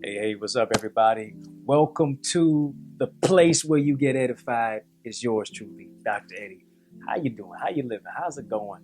Hey, what's up, everybody? Welcome to the place where you get edified. It's yours truly, Dr. Eddie. How you doing? How you living? How's it going?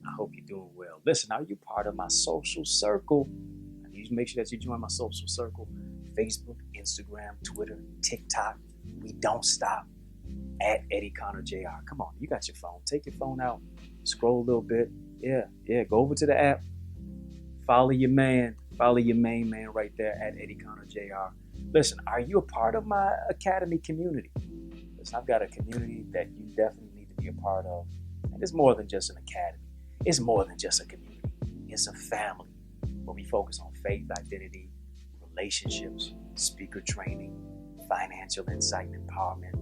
I hope you're doing well. Listen, are you part of my social circle? I need you to make sure that you join my social circle. Facebook, Instagram, Twitter, TikTok. We don't stop at Eddie Connor Jr. Come on, you got your phone. Take your phone out, scroll a little bit. Yeah. Go over to the app. Follow your man. Follow your main man right there at Eddie Connor Jr. Listen, are you a part of my academy community? Listen, I've got a community that you definitely need to be a part of. And it's more than just an academy. It's more than just a community. It's a family where we focus on faith, identity, relationships, speaker training, financial insight and empowerment,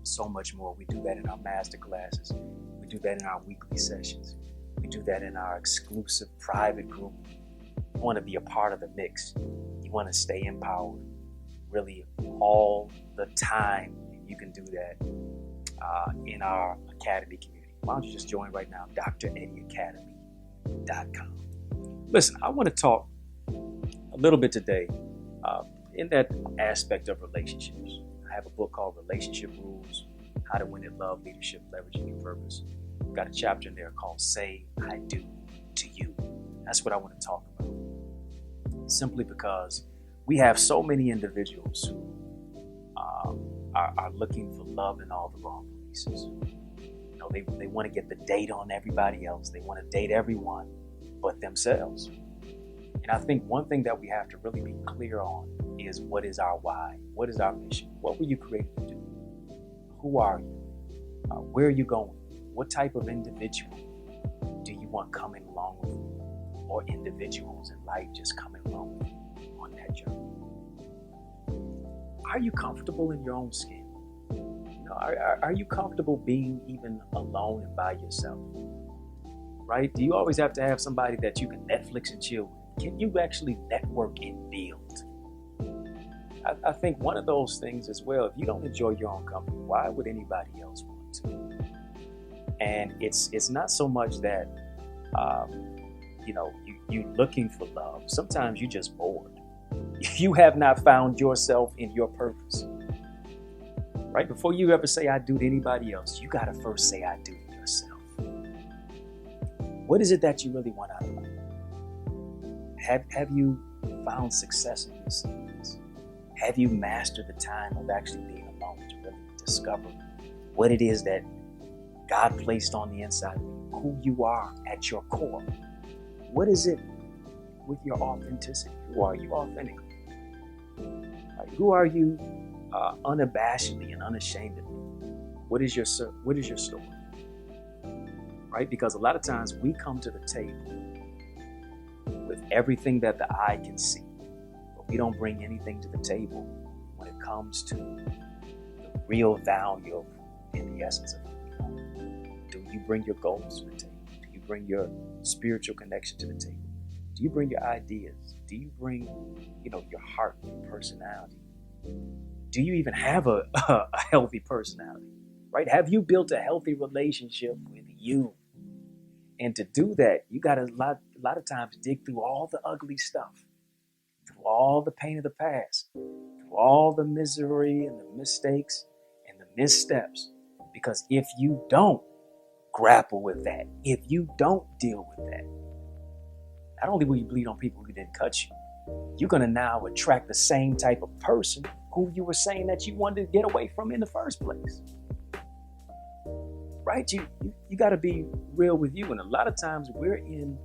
so much more. We do that in our master classes. We do that in our weekly sessions. We do that in our exclusive private group. You want to be a part of the mix. You want to stay empowered really all the time. You can do that in our academy community. Why don't you just join right now, DrEddieCacademy.com. Listen, I want to talk a little bit today in that aspect of relationships. I have a book called Relationship Rules, How to Win in Love, Leadership, Leveraging Your Purpose. I've got a chapter in there called Say I Do to You. That's what I want to talk about. Simply because we have so many individuals who are looking for love in all the wrong places. You know, they want to get the date on everybody else. They want to date everyone but themselves. And I think one thing that we have to really be clear on is, what is our why? What is our mission? What were you created to do? Who are you? Where are you going? What type of individual do you want coming along with you? Or individuals in life just coming along with you on that journey? Are you comfortable in your own skin? You know, are you comfortable being even alone and by yourself? Right? Do you always have to have somebody that you can Netflix and chill with? Can you actually network and build? I think one of those things as well, if you don't enjoy your own company, why would anybody else want to? And it's not so much that you're looking for love. Sometimes you're just bored. You have not found yourself in your purpose. Right? Before you ever say I do to anybody else, you got to first say I do to yourself. What is it that you really want out of life? Have you found success in yourself? Have you mastered the time of actually being alone to really discover what it is that God placed on the inside of you, who you are at your core? What is it with your authenticity? Who are you authentically? Like, who are you unabashedly and unashamedly? What is your story? Right? Because a lot of times we come to the table with everything that the eye can see, but we don't bring anything to the table when it comes to the real value of, in the essence of who we are. Do you bring your goals to the table? Do you bring your spiritual connection to the table? Do you bring your ideas? Do you bring, your heart, your personality? Do you even have a healthy personality? Right? Have you built a healthy relationship with you? And to do that, you got a lot of times dig through all the ugly stuff, through all the pain of the past, through all the misery and the mistakes and the missteps. Because if you don't grapple with that, if you don't deal with that, not only will you bleed on people who didn't cut you, you're going to now attract the same type of person who you were saying that you wanted to get away from in the first place. Right? You got to be real with you. And a lot of times we're in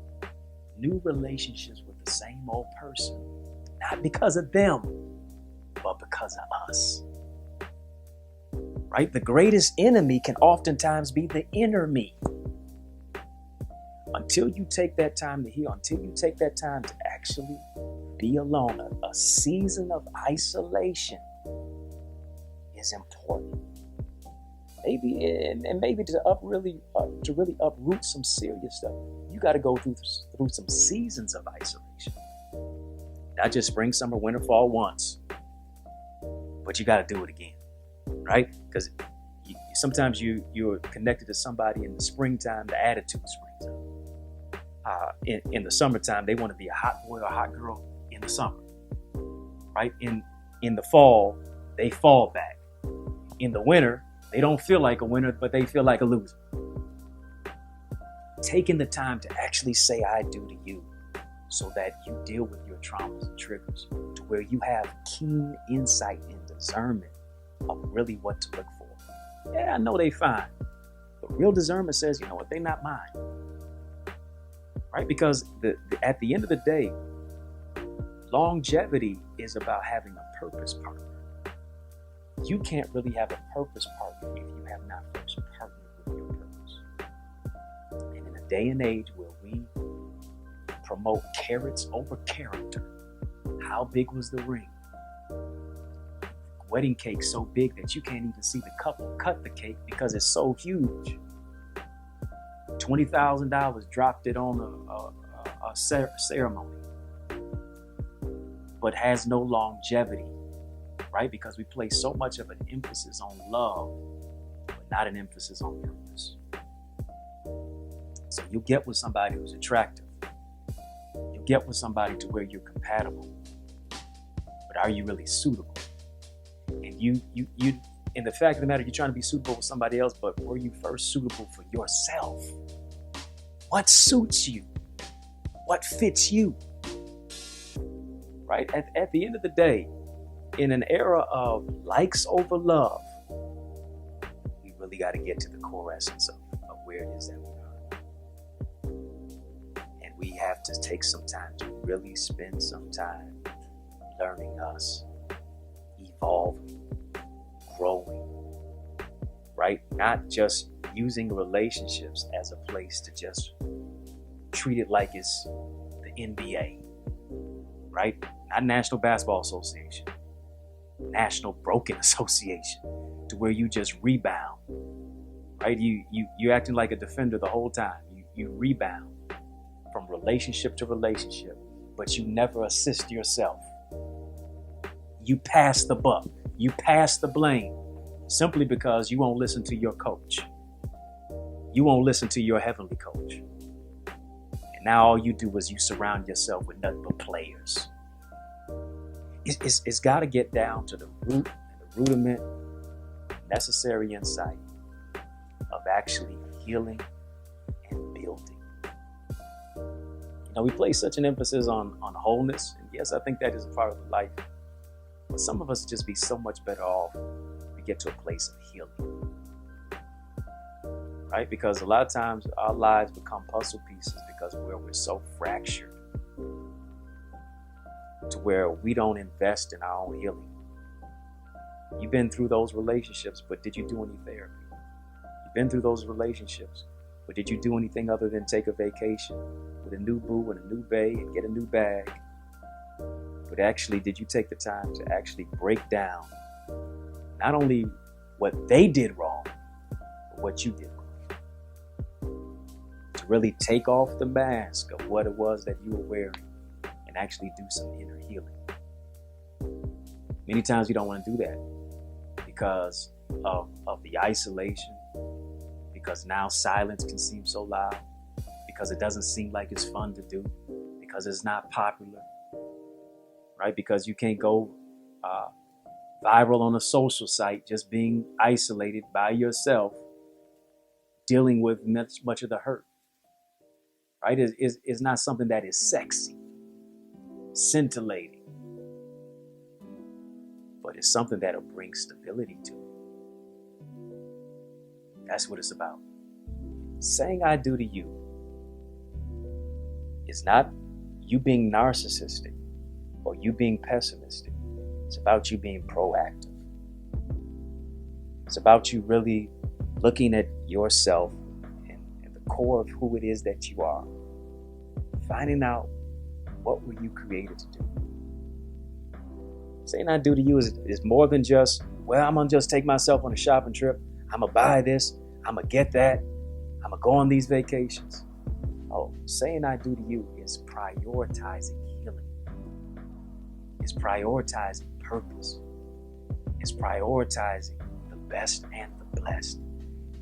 new relationships with the same old person, not because of them, but because of us. Right? The greatest enemy can oftentimes be the inner me. Until you take that time to heal, until you take that time to actually be alone, a season of isolation is important. Maybe to really uproot some serious stuff, you got to go through some seasons of isolation. Not just spring, summer, winter, fall once, but you got to do it again, right? Because sometimes you're connected to somebody in the springtime, the attitude springtime. In the summertime, they want to be a hot boy or a hot girl in the summer. right? In the fall, they fall back. In the winter, they don't feel like a winner, but they feel like a loser. Taking the time to actually say I do to you so that you deal with your traumas and triggers to where you have keen insight and discernment of really what to look for. Yeah, I know they fine, but real discernment says, you know what, they're not mine. Right? Because at the end of the day, longevity is about having a purpose partner. You can't really have a purpose partner if you have not first partnered with your purpose. And in a day and age where we promote carrots over character, how big was the ring? Wedding cake so big that you can't even see the couple cut the cake because it's so huge. $20,000 dropped it on a ceremony, but has no longevity, right? Because we place so much of an emphasis on love, but not an emphasis on purpose. So you get with somebody who's attractive. You get with somebody to where you're compatible, but are you really suitable? And you, in the fact of the matter, you're trying to be suitable with somebody else, but were you first suitable for yourself? What suits you? What fits you? Right? At the end of the day, in an era of likes over love, we really got to get to the core essence of where it is that we are. And we have to take some time to really spend some time learning us, evolving, growing, right? Not just using relationships as a place to just treat it like it's the NBA, right? Not National Basketball Association, National Broken Association, to where you just rebound, right? You acting like a defender the whole time. You rebound from relationship to relationship, but you never assist yourself. You pass the buck. You pass the blame simply because you won't listen to your coach. You won't listen to your heavenly coach. And now all you do is you surround yourself with nothing but players. It's got to get down to the root and the rudiment, necessary insight of actually healing and building. You know, we place such an emphasis on wholeness. And yes, I think that is a part of life. But some of us just be so much better off if we get to a place of healing. Right? Because a lot of times our lives become puzzle pieces because we're so fractured to where we don't invest in our own healing. You've been through those relationships, but did you do any therapy? You've been through those relationships, but did you do anything other than take a vacation with a new boo and a new bae and get a new bag? But actually, did you take the time to actually break down not only what they did wrong, but what you did wrong? To really take off the mask of what it was that you were wearing and actually do some inner healing. Many times you don't want to do that because of the isolation, because now silence can seem so loud, because it doesn't seem like it's fun to do, because it's not popular. Right? Because you can't go viral on a social site just being isolated by yourself, dealing with much of the hurt. Right? It's not something that is sexy, scintillating, but it's something that'll bring stability to it. That's what it's about. Saying I do to you is not you being narcissistic or you being pessimistic. It's about you being proactive. It's about you really looking at yourself and the core of who it is that you are. Finding out what were you created to do. Saying I do to you is more than just, well, I'm going to just take myself on a shopping trip. I'm going to buy this. I'm going to get that. I'm going to go on these vacations. Oh, saying I do to you is prioritizing healing. It's prioritizing purpose. It's prioritizing the best and the blessed.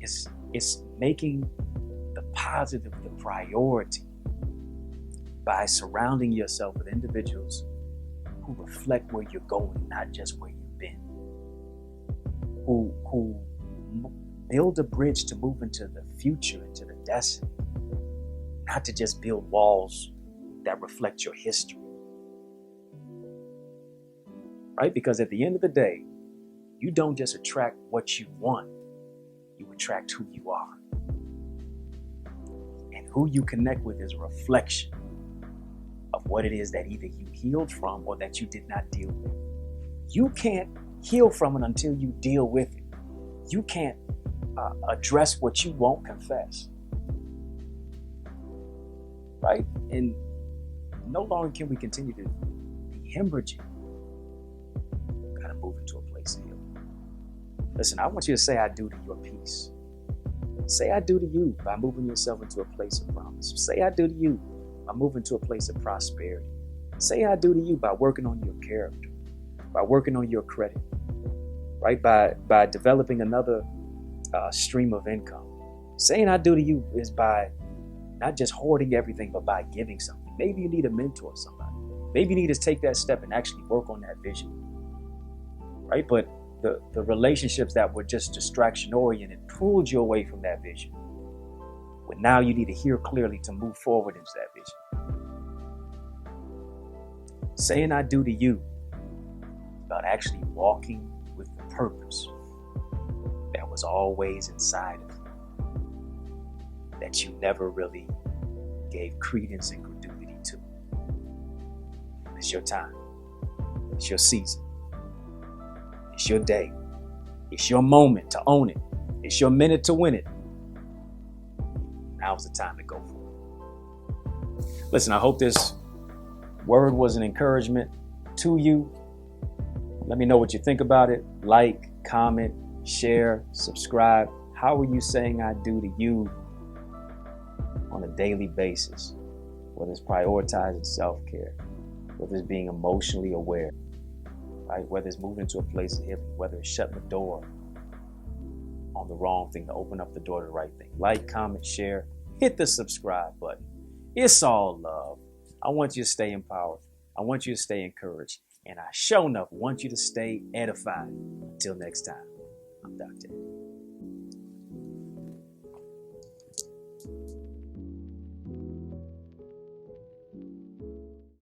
It's making the positive the priority by surrounding yourself with individuals who reflect where you're going, not just where you've been. Who build a bridge to move into the future, into the destiny, not to just build walls that reflect your history. Right? Because at the end of the day, you don't just attract what you want, you attract who you are. And who you connect with is a reflection of what it is that either you healed from or that you did not deal with. You can't heal from it until you deal with it. You can't address what you won't confess. Right? And no longer can we continue to be hemorrhaging. We've got to move into a place of healing. Listen, I want you to say I do to your peace. Say I do to you by moving yourself into a place of promise. Say I do to you by moving to a place of prosperity. Say I do to you by working on your character, by working on your credit, right? By developing another stream of income. Saying I do to you is by not just hoarding everything, but by giving something. Maybe you need a mentor, somebody. Maybe you need to take that step and actually work on that vision, right? But the relationships that were just distraction oriented pulled you away from that vision. But now you need to hear clearly to move forward into that vision. Saying I do to you is about actually walking with the purpose that was always inside of you, that you never really gave credence and credulity to. It's your time. It's your season. It's your day. It's your moment to own it. It's your minute to win it. Now's the time to go for it. Listen, I hope this word was an encouragement to you. Let me know what you think about it. Like, comment, share, subscribe. How are you saying I do to you on a daily basis? Whether it's prioritizing self-care, whether it's being emotionally aware, right? Whether it's moving to a place of healing, whether it's shutting the door on the wrong thing to open up the door to the right thing. Like, comment, share, hit the subscribe button. It's all love. I want you to stay empowered. I want you to stay encouraged. And I sure enough want you to stay edified. Until next time, I'm Dr. Eddie.